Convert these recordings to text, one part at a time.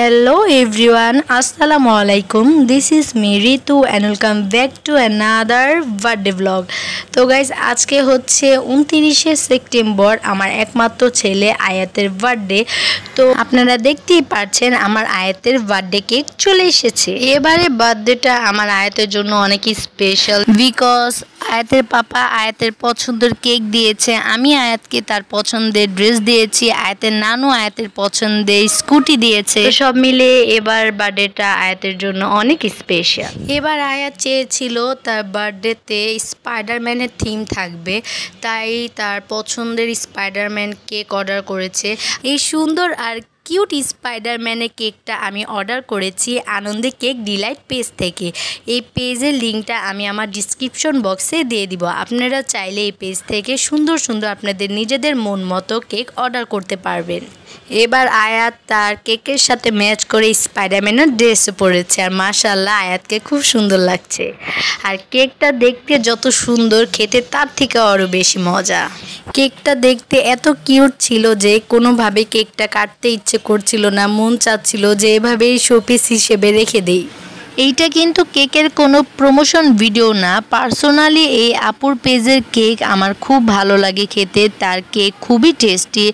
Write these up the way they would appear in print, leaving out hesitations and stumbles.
Hello everyone, Assalamualaikum. This is me Ritu and welcome back to another birthday vlog. তো guys আজকে হচ্ছে 29শে September আমার একমাত্র ছেলে আয়াতের বার্থডে। তো আপনারা দেখতেই পাচ্ছেন আমার আয়াতের বার্থডে কেক চলে এসেছে। এবারে বার্থডেটা আমার আয়াতের জন্য অনেক স্পেশাল বিকজ আয়াতের পাপা আয়াতের পছন্দের কেক দিয়েছে, আমি আয়াতকে তার পছন্দের ড্রেস দিয়েছি, আয়াতের নানু আয়াতের পছন্দের স্কুটি দিয়েছে। সব মিলে এবার বার্থডেটা আয়াতের জন্য অনেক স্পেশাল। এবার আয়াত চেয়েছিল তার বার্থডেতে স্পাইডারম্যানের থিম থাকবে, তাই তার পছন্দের স্পাইডারম্যান কেক অর্ডার করেছে। এই সুন্দর আর কিউট স্পাইডারম্যানের কেকটা আমি অর্ডার করেছি আনন্দি কেক ডিলাইট পেজ থেকে। এই পেজের লিঙ্কটা আমি আমার ডিসক্রিপশন বক্সে দিয়ে দিব। আপনারা চাইলে এই পেজ থেকে সুন্দর সুন্দর আপনাদের নিজেদের মন মতো কেক অর্ডার করতে পারবেন। এবার আয়াত তার কেকের সাথে ম্যাচ করে স্পাইডারম্যানের ড্রেসও পরেছে, আর মাশাআল্লাহ আয়াতকে খুব সুন্দর লাগছে। আর কেকটা দেখতে যত সুন্দর, খেতে তার থেকে আরও বেশি মজা। কেকটা দেখতে এত কিউট ছিল যে কোনোভাবে কেকটা কাটতে ইচ্ছে করছিল না, মন চাচ্ছিল যে এভাবেই শোপিস হিসেবে রেখে দেই। এইটা কিন্তু কেকের কোনো প্রমোশন ভিডিও না, পার্সোনালি এই আপুর পেজের কেক আমার খুব ভালো লাগে খেতে, তার কেক খুবই টেস্টি।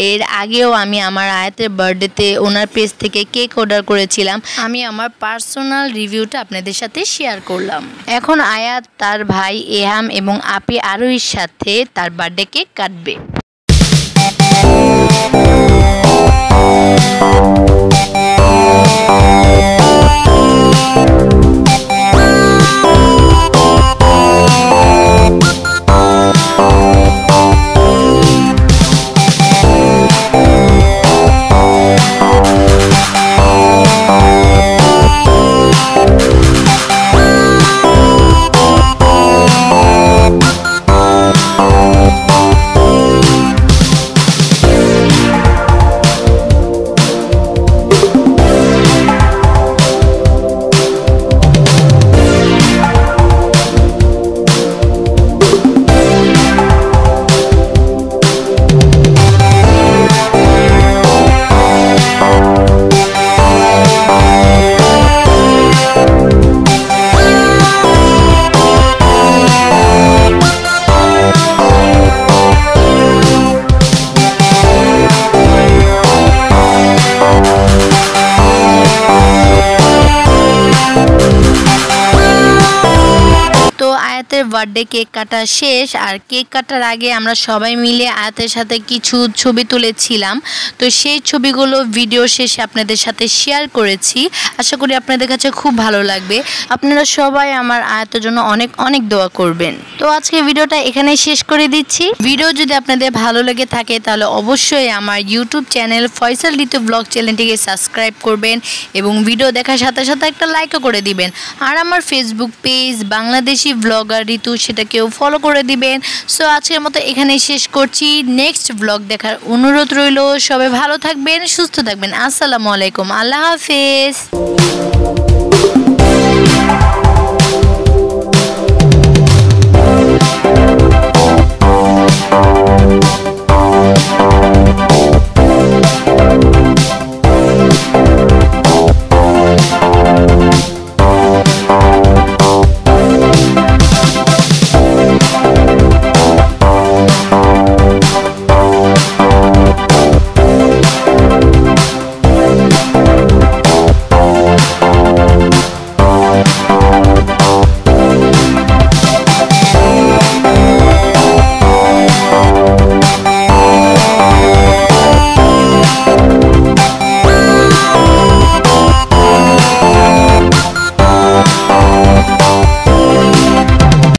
এর আগেও আমি আমার আয়াতের বার্থডেতে ওনার পেজ থেকে কেক অর্ডার করেছিলাম, আমি আমার পার্সোনাল রিভিউটা আপনাদের সাথে শেয়ার করলাম। এখন আয়াত তার ভাই এহাম এবং আপি আরোহীর সাথে তার বার্থডে কেক কাটবে। আয়াতের বার্থডে কেক কাটা শেষ, আর কেক কাটার আগে আমরা সবাই মিলে আয়াতের সাথে কিছু ছবি তুলেছিলাম। তো সেই ছবিগুলো ভিডিও শেষে আপনাদের সাথে শেয়ার করেছি, আশা করি আপনাদের কাছে খুব ভালো লাগবে। আপনারা সবাই আমার আয়াতের জন্য অনেক অনেক দোয়া করবেন। তো আজকে ভিডিওটা এখানেই শেষ করে দিচ্ছি। ভিডিও যদি আপনাদের ভালো লেগে থাকে তাহলে অবশ্যই আমার ইউটিউব চ্যানেল ফয়সাল ঋতু ব্লগ চ্যানেলটিকে সাবস্ক্রাইব করবেন এবং ভিডিও দেখার সাথে সাথে একটা লাইকও করে দিবেন। আর আমার ফেসবুক পেজ বাংলাদেশি ব্লগার ঋতু, সেটাকেও ফলো করে দিবেন। সো আজকের মতো এখানেই শেষ করছি, নেক্সট ব্লগ দেখার অনুরোধ রইল। সবাই ভালো থাকবেন, সুস্থ থাকবেন। আসসালামু আলাইকুম, আল্লাহ হাফেজ।